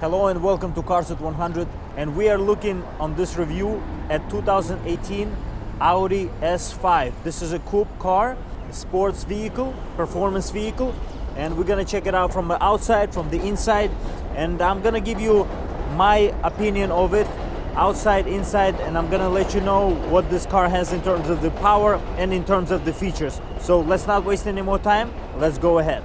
Hello and welcome to Cars at 100, and we are looking on this review at 2018 Audi S5. This is a coupe car, a sports vehicle, performance vehicle, and we're gonna check it out from the outside, from the inside, and I'm gonna give you my opinion of it, outside, inside, and I'm gonna let you know what this car has in terms of the power and in terms of the features. So let's not waste any more time, let's go ahead.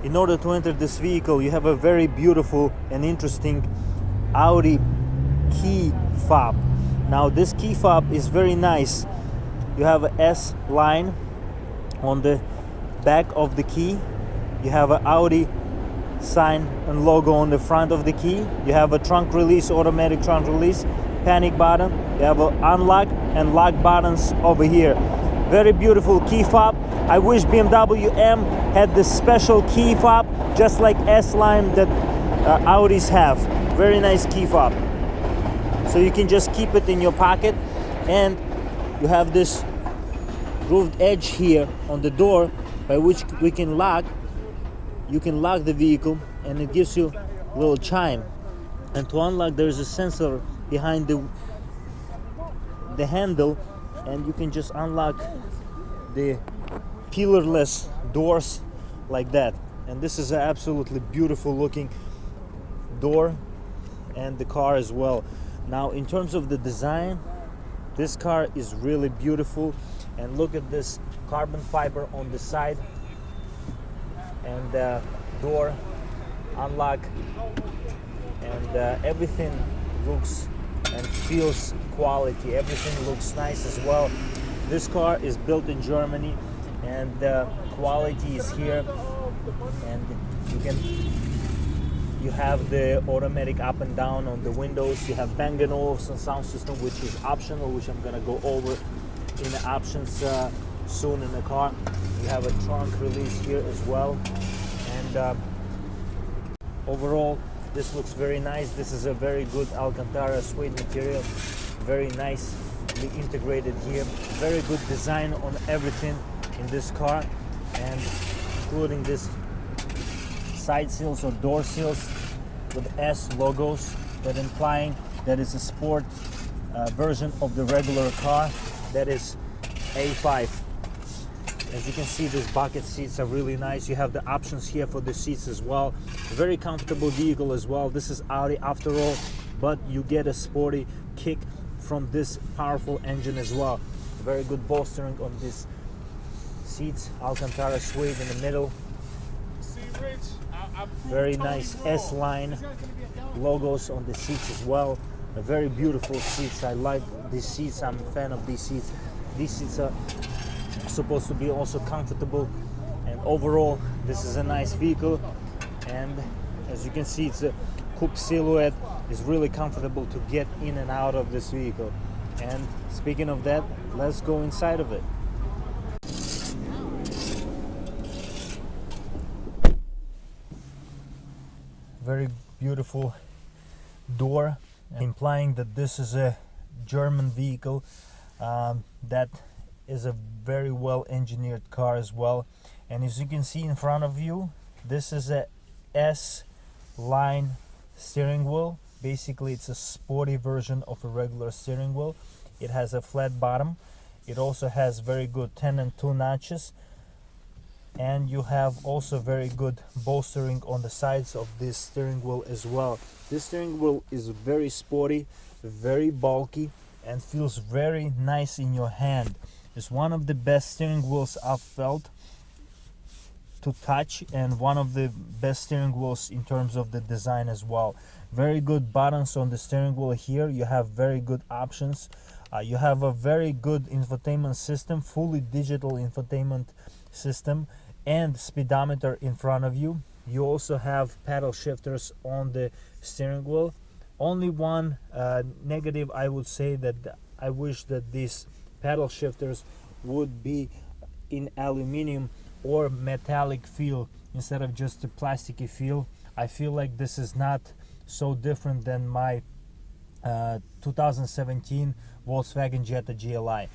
In order to enter this vehicle, you have a very beautiful and interesting Audi key fob. Now this key fob is very nice. You have an S line on the back of the key. You have an Audi sign and logo on the front of the key. You have a trunk release, automatic trunk release, panic button. You have an unlock and lock buttons over here. Very beautiful key fob. I wish BMW M had this special key fob just like S-Line that Audis have. Very nice key fob. So you can just keep it in your pocket, and you have this grooved edge here on the door by which we can lock. You can lock the vehicle and it gives you a little chime. And to unlock, there's a sensor behind the handle, and you can just unlock the pillarless doors like that. And this is an absolutely beautiful looking door, and the car as well. Now in terms of the design, this car is really beautiful, and look at this carbon fiber on the side, and door unlock, and everything looks and feels quality. Everything looks nice as well. This car is built in Germany, and quality is here, and you have the automatic up and down on the windows. You have Bang & Olufsen sound system, which is optional, which I'm gonna go over in the options soon in the car. You have a trunk release here as well, and overall this looks very nice. This is a very good Alcantara suede material, very nicely integrated here. Very good design on everything in this car, and including this side seals or door seals with S logos, that implying that is a sport version of the regular car, that is A5. As you can see, these bucket seats are really nice. You have the options here for the seats as well. Very comfortable vehicle as well. This is Audi after all, but you get a sporty kick from this powerful engine as well. Very good bolstering on these seats, Alcantara suede in the middle. Very nice S-Line logos on the seats as well. Very beautiful seats. I like these seats. I'm a fan of these seats. These seats are supposed to be also comfortable, and overall this is a nice vehicle. And as you can see, it's a coupe silhouette. It's really comfortable to get in and out of this vehicle. And speaking of that, let's go inside of it. Very beautiful door, implying that this is a German vehicle. That is a very well engineered car as well. And as you can see in front of you, this is a S-Line steering wheel. Basically it's a sporty version of a regular steering wheel. It has a flat bottom. It also has very good 10 and 2 notches, and you have also very good bolstering on the sides of this steering wheel as well. This steering wheel is very sporty, very bulky, and feels very nice in your hand. It's one of the best steering wheels I've felt to touch, and one of the best steering wheels in terms of the design as well. Very good buttons on the steering wheel here. You have very good options. You have a very good infotainment system, fully digital infotainment system, and speedometer in front of you. You also have paddle shifters on the steering wheel. Only one negative, I would say, that I wish that these paddle shifters would be in aluminum or metallic feel instead of just a plasticky feel. I feel like this is not so different than my 2017 Volkswagen Jetta GLI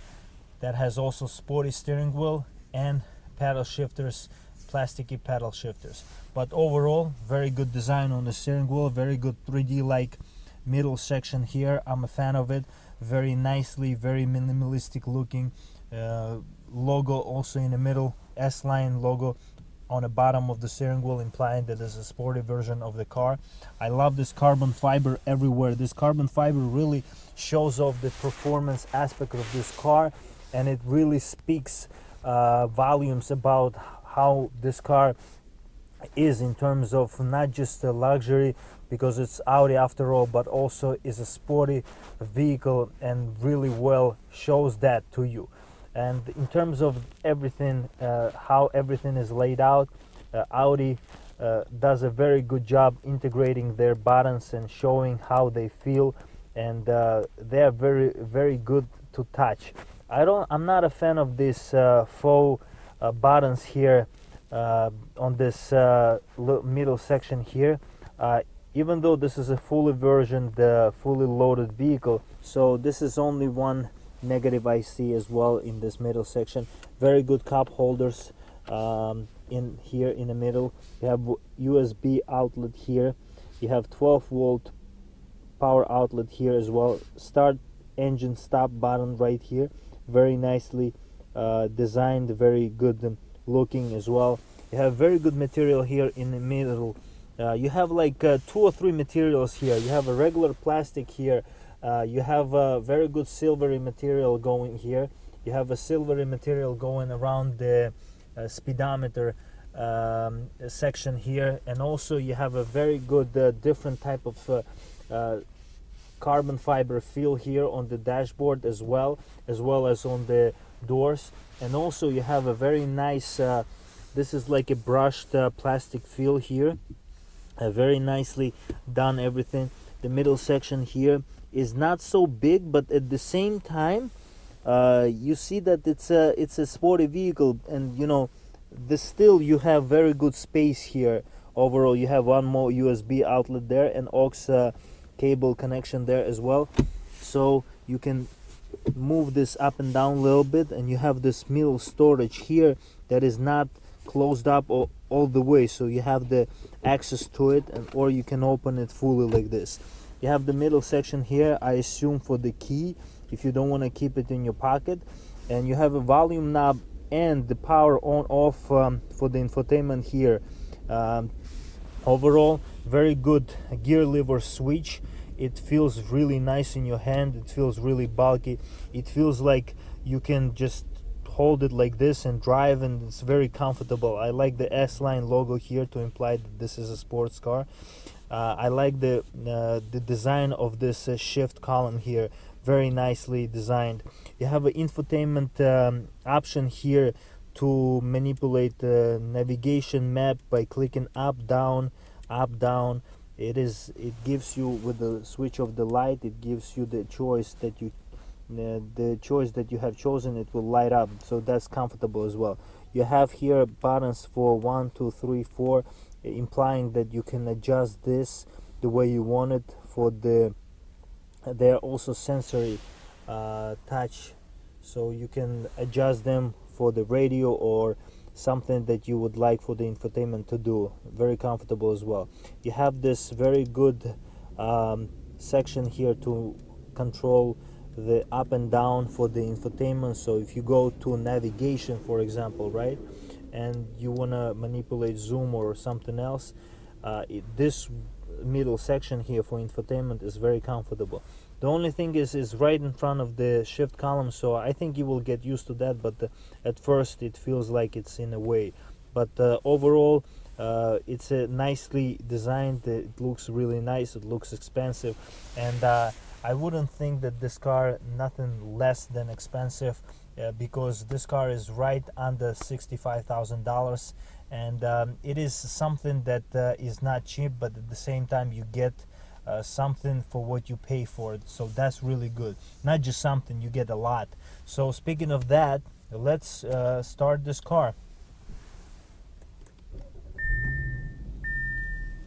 that has also sporty steering wheel and paddle shifters, plasticky paddle shifters. But overall, very good design on the steering wheel, very good 3D like middle section here. I'm a fan of it. Very nicely, very minimalistic looking. Logo also in the middle, S-Line logo on the bottom of the steering wheel, implying that it's a sporty version of the car. I love this carbon fiber everywhere. This carbon fiber really shows off the performance aspect of this car, and it really speaks volumes about how this car is in terms of not just a luxury, because it's Audi after all, but also is a sporty vehicle, and really well shows that to you. And in terms of everything, how everything is laid out, Audi does a very good job integrating their buttons and showing how they feel, and they are very good to touch. I'm not a fan of these faux buttons here on this middle section here, even though this is a fully versioned, fully loaded vehicle. So this is only one negative I see as well in this middle section. Very good cup holders in here in the middle. You have USB outlet here. You have 12-volt power outlet here as well. Start engine stop button right here. Very nicely designed, very good looking as well. You have very good material here in the middle. You have like 2 or 3 materials here. You have a regular plastic here. You have a very good silvery material going here. You have a silvery material going around the speedometer section here, and also you have a very good different type of carbon fiber feel here on the dashboard as well as on the doors. And also you have a very nice this is like a brushed plastic feel here. Very nicely done everything. The middle section here is not so big, but at the same time you see that it's a sporty vehicle, and you know, still you have very good space here. Overall, you have one more USB outlet there and aux cable connection there as well, so you can move this up and down a little bit, and you have this middle storage here that is not closed up all the way, so you have the access to it, or you can open it fully like this. You have the middle section here, I assume for the key, if you don't want to keep it in your pocket. And you have a volume knob and the power on off for the infotainment here. Overall, very good gear lever switch. It feels really nice in your hand. It feels really bulky. It feels like you can just hold it like this and drive, and it's very comfortable. I like the S-Line logo here to imply that this is a sports car. I like the design of this shift column here, very nicely designed. You have an infotainment option here to manipulate the navigation map by clicking up, down, up, down. It gives you, with the switch of the light, it gives you the choice that you have chosen. It will light up, so that's comfortable as well. You have here buttons for 1, 2, 3, 4, implying that you can adjust this the way you want it. For they're also sensory touch, so you can adjust them for the radio or something that you would like for the infotainment to do. Very comfortable as well. You have this very good section here to control the up and down for the infotainment. So if you go to navigation, for example, right, and you want to manipulate zoom or something else, this middle section here for infotainment is very comfortable. The only thing is right in front of the shift column, so I think you will get used to that, but at first it feels like it's in a way. But overall, it's nicely designed. It looks really nice. It looks expensive, and I wouldn't think that this car nothing less than expensive, because this car is right under $65,000, and it is something that is not cheap, but at the same time you get something for what you pay for it. So that's really good. Not just something, you get a lot. So speaking of that, let's start this car.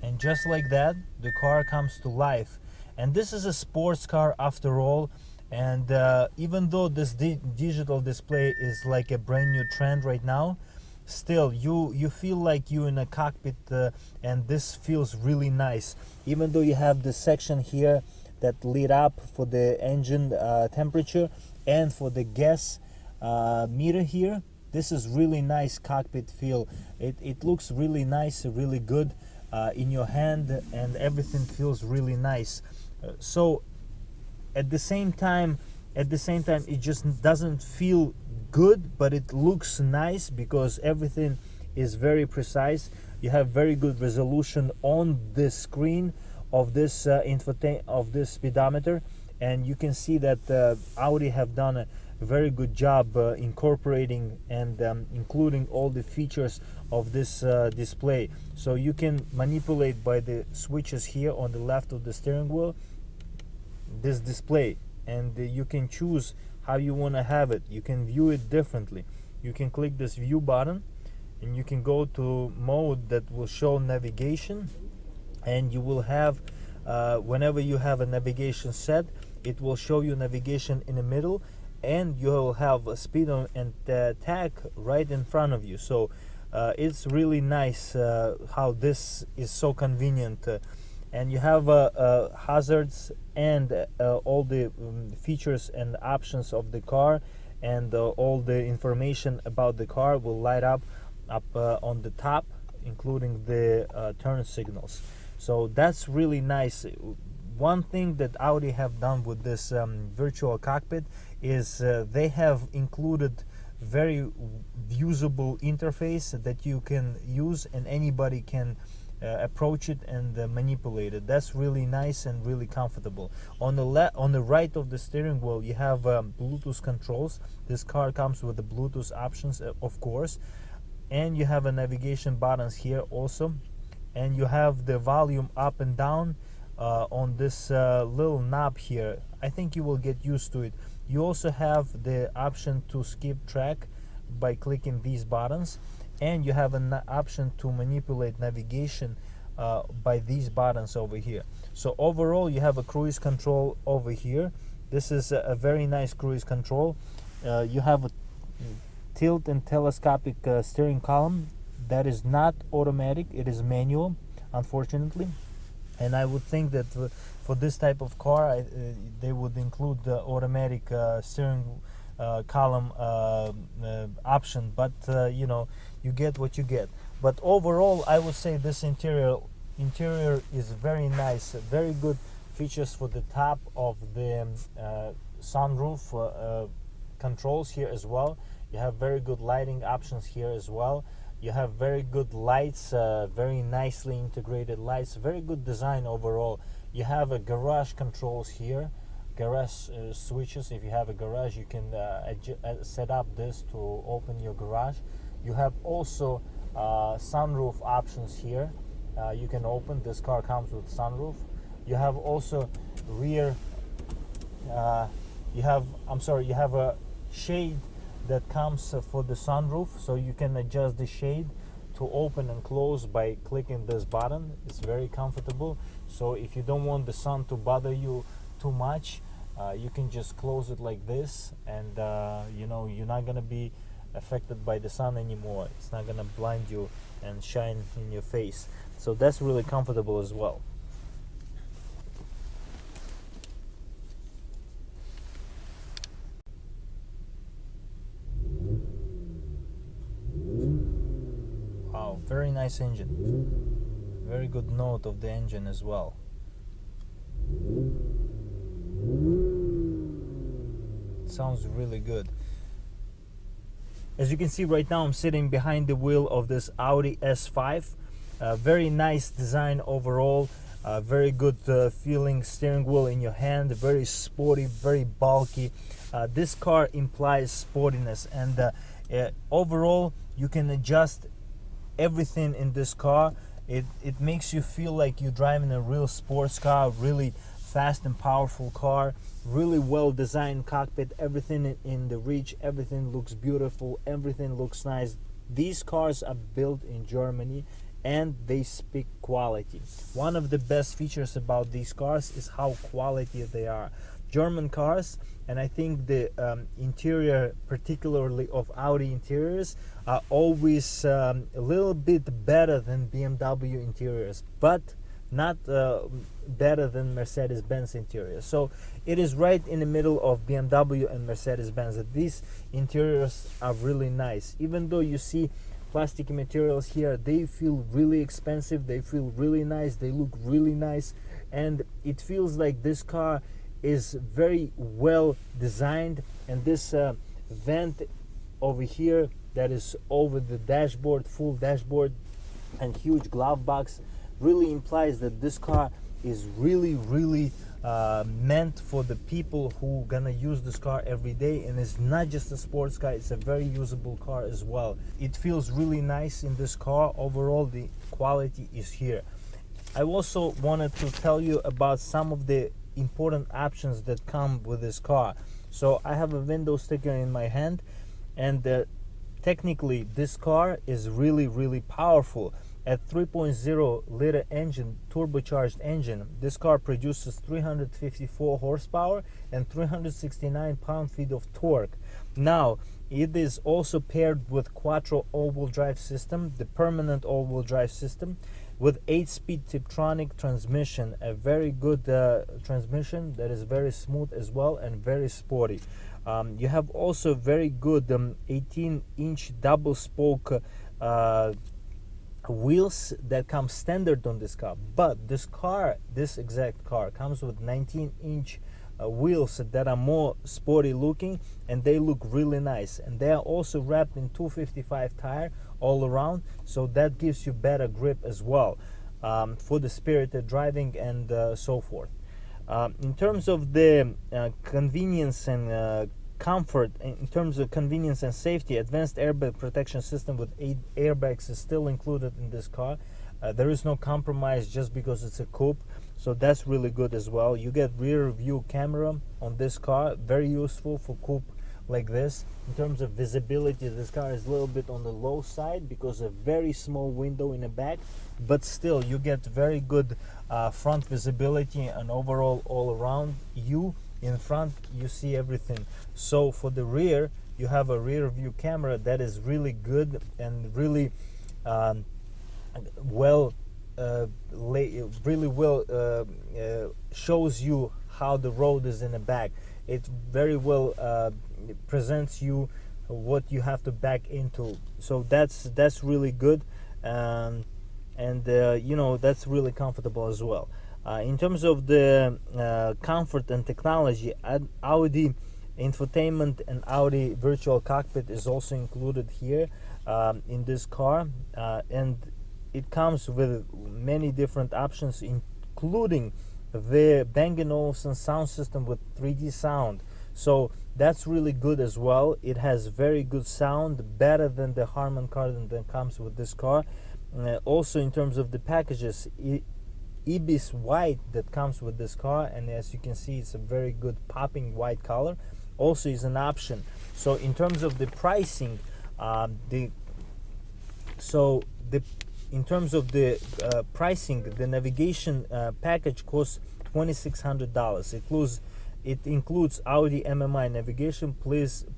And just like that, the car comes to life. And this is a sports car after all, and even though this digital display is like a brand new trend right now, still you feel like you're in a cockpit, and this feels really nice. Even though you have this section here that lit up for the engine temperature and for the gas meter here, this is really nice cockpit feel. It looks really nice, really good in your hand, and everything feels really nice. So at the same time it just doesn't feel good, but it looks nice because everything is very precise. You have very good resolution on the screen of this of this speedometer, and you can see that Audi have done a very good job incorporating and including all the features of this display. So you can manipulate by the switches here on the left of the steering wheel this display, and you can choose how you want to have it. You can view it differently. You can click this view button and you can go to mode that will show navigation, and you will have whenever you have a navigation set, it will show you navigation in the middle, and you will have a speed and tag right in front of you. So it's really nice how this is so convenient, and you have hazards and all the features and options of the car, and all the information about the car will light up on the top, including the turn signals. So that's really nice. One thing that Audi have done with this virtual cockpit is they have included very usable interface that you can use, and anybody can approach it and manipulate it. That's really nice and really comfortable. On the right of the steering wheel, you have Bluetooth controls. This car comes with the Bluetooth options, of course, and you have a navigation buttons here also, and you have the volume up and down on this little knob here. I think you will get used to it. You also have the option to skip track by clicking these buttons, and you have an option to manipulate navigation by these buttons over here. So overall, you have a cruise control over here. This is a very nice cruise control. You have a tilt and telescopic steering column that is not automatic, it is manual, unfortunately. And I would think that for this type of car, they would include the automatic steering column option, but you know, you get what you get. But overall, I would say this interior is very nice. Very good features for the top of the sunroof controls here as well. You have very good lighting options here as well. You have very good lights, very nicely integrated lights, very good design overall. You have a garage controls here, garage switches. If you have a garage, you can set up this to open your garage. You have also sunroof options here. You can open, this car comes with sunroof. You have also rear, you have a shade that comes for the sunroof, so you can adjust the shade to open and close by clicking this button. It's very comfortable. So if you don't want the sun to bother you too much, you can just close it like this, and you know, you're not gonna be affected by the sun anymore. It's not gonna blind you and shine in your face. So that's really comfortable as well. Wow, very nice engine. Very good note of the engine as well. sounds really good. As you can see right now, I'm sitting behind the wheel of this Audi S5. Very nice design overall. Very good feeling steering wheel in your hand. Very sporty, very bulky. This car implies sportiness, and overall you can adjust everything in this car. It makes you feel like you're driving a real sports car, really fast and powerful car, really well designed cockpit, everything in the reach, everything looks beautiful, everything looks nice. These cars are built in Germany and they speak quality. One of the best features about these cars is how quality they are. German cars, and I think the interior, particularly of Audi interiors, are always a little bit better than BMW interiors, but not better than Mercedes-Benz interiors. So it is right in the middle of BMW and Mercedes-Benz. These interiors are really nice. Even though you see plastic materials here, they feel really expensive, they feel really nice, they look really nice, and it feels like this car is very well designed. And this vent over here that is over the dashboard, full dashboard, and huge glove box really implies that this car is really meant for the people who gonna use this car every day, and it's not just a sports car, it's a very usable car as well. It feels really nice in this car. Overall, the quality is here. I also wanted to tell you about some of the important options that come with this car. So I have a window sticker in my hand, and technically this car is really powerful. At 3.0 liter engine, turbocharged engine, this car produces 354 horsepower and 369 pound-feet of torque. Now, it is also paired with quattro all-wheel drive system, the permanent all-wheel drive system, with 8-speed Tiptronic transmission, a very good transmission that is very smooth as well and very sporty. You have also very good 18-inch double spoke wheels that come standard on this car, but this exact car comes with 19-inch wheels that are more sporty looking, and they look really nice, and they are also wrapped in 255 tire all around, so that gives you better grip as well for the spirited driving and so forth. In terms of the convenience and comfort, in terms of convenience and safety, advanced airbag protection system with 8 airbags is still included in this car. There is no compromise just because it's a coupe, so that's really good as well. You get rear view camera on this car, very useful for coupe like this. In terms of visibility, this car is a little bit on the low side because a very small window in the back, but still you get very good front visibility, and overall all around you in front you see everything. So for the rear, you have a rear view camera that is really good and really shows you how the road is in the back. It very well presents you what you have to back into, so that's really good, and you know, that's really comfortable as well. In terms of the comfort and technology, Audi infotainment and Audi virtual cockpit is also included here in this car, and it comes with many different options, including the Bang & Olufsen sound system with 3D sound. So that's really good as well. It has very good sound, better than the Harman Kardon that comes with this car. Also in terms of the packages, Ibis white that comes with this car, and as you can see, it's a very good popping white color, also is an option. So in terms of the pricing, in terms of the pricing, the navigation package costs $2,600. It includes Audi MMI navigation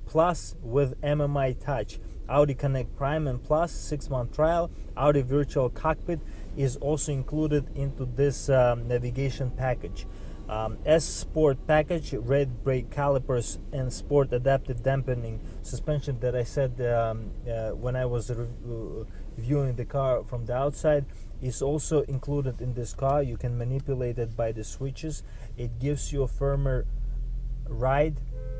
plus with MMI Touch, Audi Connect Prime and Plus 6-month trial. Audi Virtual Cockpit is also included into this navigation package. S Sport package, red brake calipers and Sport adaptive dampening suspension that I said when I was viewing the car from the outside, is also included in this car. You can manipulate it by the switches. It gives you a firmer ride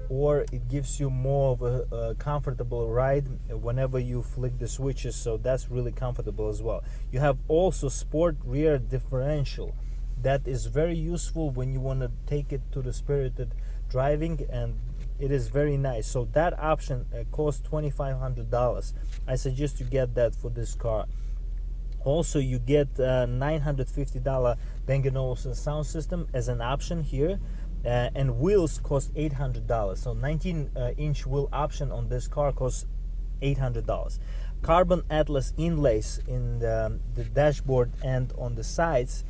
or it gives you more of a comfortable ride whenever you flick the switches, so that's really comfortable as well. You have also sport rear differential. That is very useful when you want to take it to the spirited driving, and it is very nice. So that option costs $2,500. I suggest you get that for this car. Also, you get $950 Bang & Olufsen sound system as an option here, and wheels cost $800. So 19-inch wheel option on this car costs $800. Carbon Atlas inlays in the dashboard and on the sides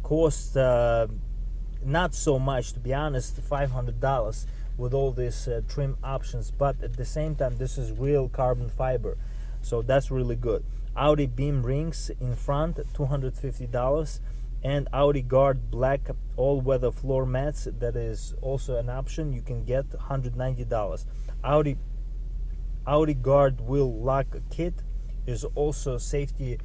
cost not so much, to be honest, $500 with all these trim options, but at the same time this is real carbon fiber, so that's really good. Audi beam rings in front, $250, and Audi Guard black all-weather floor mats, that is also an option, you can get $190. Audi Guard wheel lock kit is also safety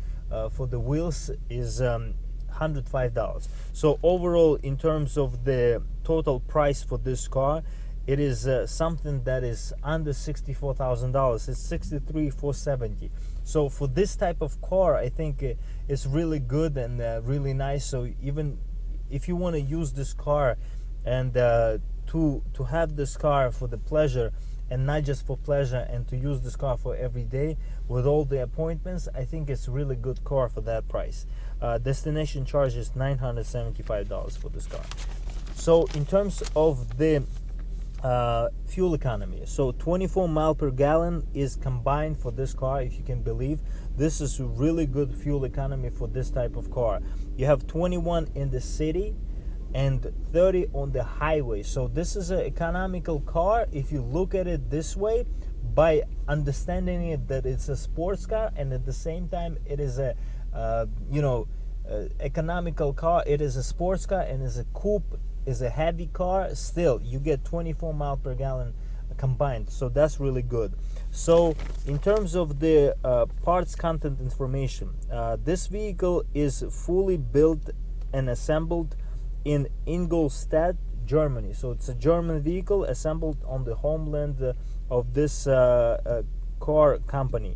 for the wheels, is $105. So overall, in terms of the total price for this car, it is something that is under $64,000. It's $63,470. So for this type of car, I think it's really good and really nice. So even if you want to use this car and to have this car for the pleasure, and not just for pleasure, and to use this car for every day with all the appointments, I think it's a really good car for that price. Destination charge is $975 for this car. So in terms of the fuel economy, so 24 mile per gallon is combined for this car, if you can believe. This is a really good fuel economy for this type of car. You have 21 in the city and 30 on the highway. So this is an economical car if you look at it this way, by understanding it that it's a sports car, and at the same time it is a economical car. It is a sports car and is a coupe, is a heavy car. Still, you get 24 mile per gallon combined, so that's really good. So in terms of the parts content information, this vehicle is fully built and assembled in Ingolstadt, Germany. So it's a German vehicle assembled on the homeland of this car company.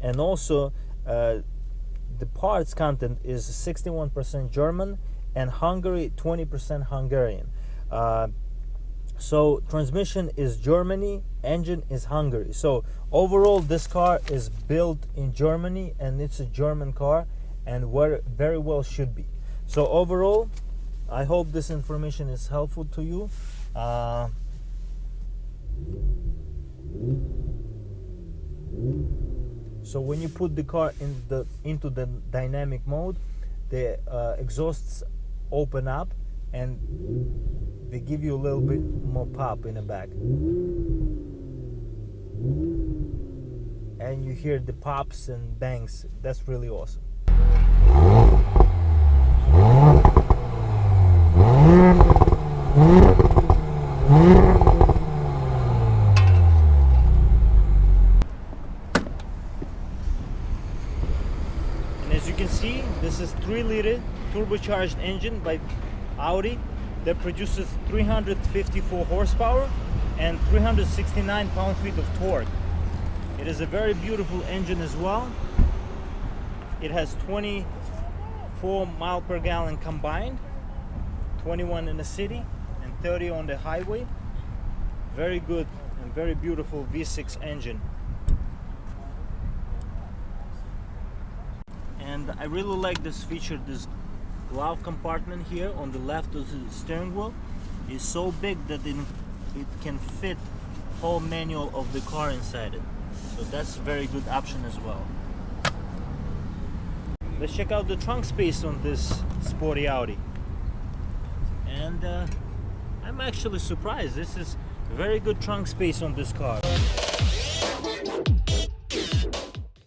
And also the parts content is 61% German, and Hungary 20% Hungarian. So transmission is Germany, engine is Hungary. So overall this car is built in Germany, and it's a German car, and very well should be. So overall, I hope this information is helpful to you. So when you put the car into the dynamic mode, the exhausts open up and they give you a little bit more pop in the back, and you hear the pops and bangs. That's really awesome. And as you can see, this is 3-liter turbocharged engine by Audi that produces 354 horsepower and 369 pound-feet of torque. It is a very beautiful engine as well. It has 24 mile per gallon combined, 21 in the city and 30 on the highway. Very good and very beautiful V6 engine. And I really like this feature. This glove compartment here on the left of the steering wheel is so big that it can fit whole manual of the car inside it. So that's a very good option as well. Let's check out the trunk space on this sporty Audi. And I'm actually surprised. This is very good trunk space on this car.